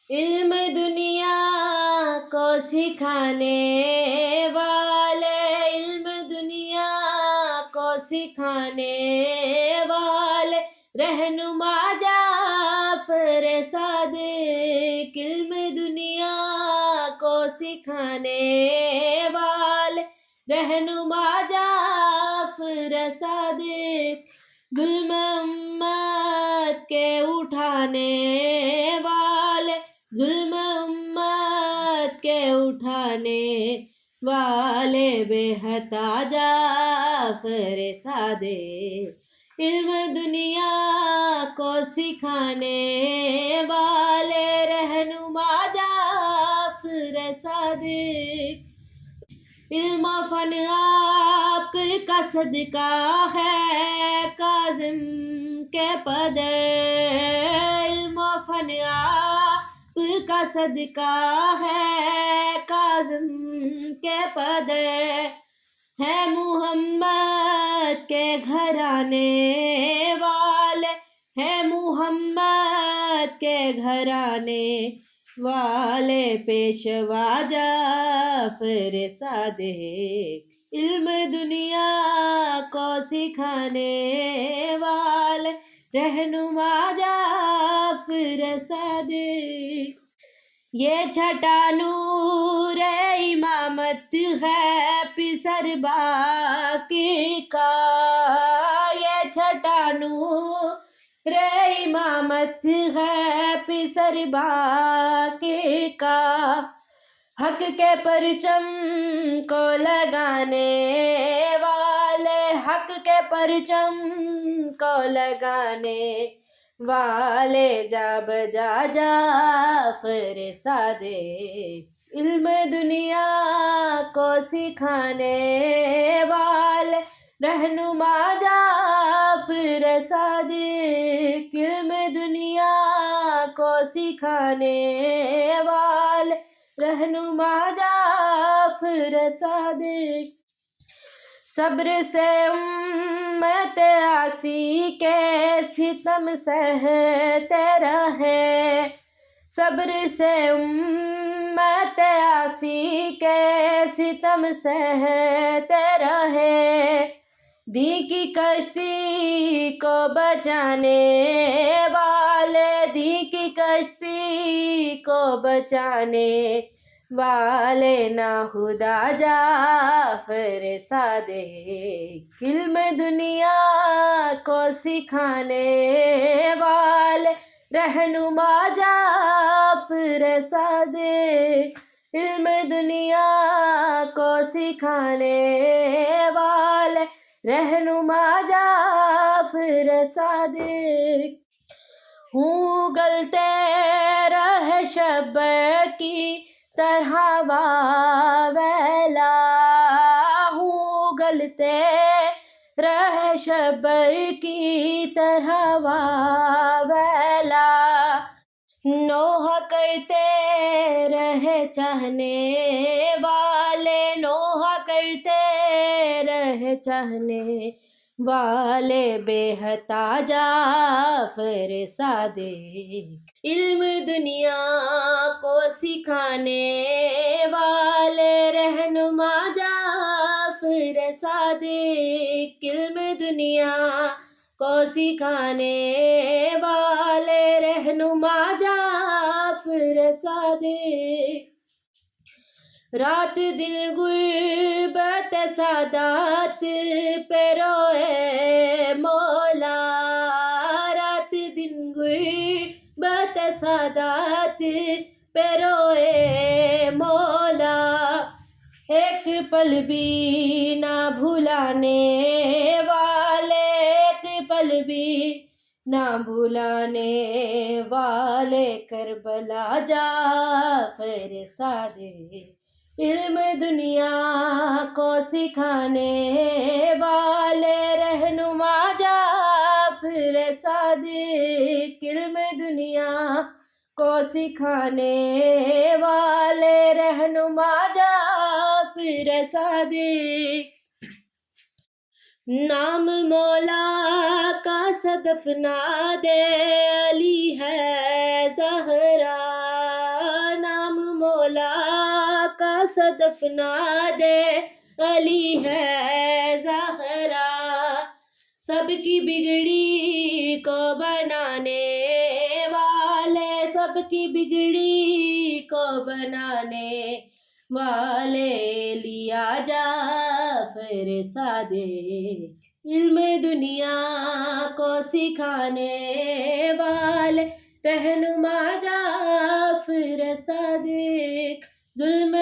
علم دنیا کو سکھانے والے، علم دنیا کو سکھانے والے، رہنما جعفر صادق، علم دنیا کو سکھانے والے، رہنما جعفر صادق، ظلم امت کے اٹھانے والے، ظلم امت کے اٹھانے والے، بے حتا جعفر صادق، علم دنیا کو سکھانے والے، رہنما جعفر صادق، علم و فن آپ کا صدقہ ہے کاظم کے پدر، علم و فن آپ کا صدقہ ہے کاظم کے پدر، ہے محمد کے گھرانے والے، ہے محمد کے گھرانے والے، پیشوا جعفر صادق، علم دنیا کو سکھانے والے، رہنما جعفر صادق، یہ چھٹا نور امامت ہے پسر باقر کا، یہ چھٹا نور امامت ہے پسر باقر کا، حق کے پرچم کو لگانے والے، حق کے پرچم کو لگانے والے، جا بجا جعفر صادق، علم دنیا کو سکھانے والے، رہنما جعفر صادق، علم دنیا کو سکھانے والے، رہنما جعفر صادق، صبر سے امت عاصی کے ستم سہتے رہے، صبر سے امت عاصی کے ستم سہتے رہے، دین کی کشتی کو بچانے والے، دین کی کشتی کو بچانے والے، ناخدا جعفر صادق، علم دنیا کو سکھانے والے، رہنما جعفر صادق، علم دنیا کو سکھانے والے، رہنما جعفر صادق، ہوں گلتے رہے شبر کی طرح واویلا، ہوں گلتے رہے شبر کی طرح واویلا، نوح کرتے رہے چاہنے والے، نوح کرتے رہے چاہنے والے، بے حتا جعفر صادق، علم دنیا کو سکھانے والے، رہنما جعفر صادق، علم دنیا کو سکھانے والے، رہنما جعفر صادق، رات دن غربت سادات پہ روئے مولا، رات دن غربت سادات پہ روئے مولا، ایک پل بھی نہ بھلانے والے، ایک پل بھی نہ بھلانے والے، کربلا جعفر صادق، علم دنیا کو سکھانے والے، رہنما جعفر صادق، علم دنیا کو سکھانے والے، رہنما جعفر صادق، نام مولا کا صدف نادے علی ہے زہرا، افناد علی ہے زہرا، سب کی بگڑی کو بنانے والے، سب کی بگڑی کو بنانے والے، لیا جعفر صادق علم دنیا کو سکھانے والے، رہنما جعفر صادق ظلم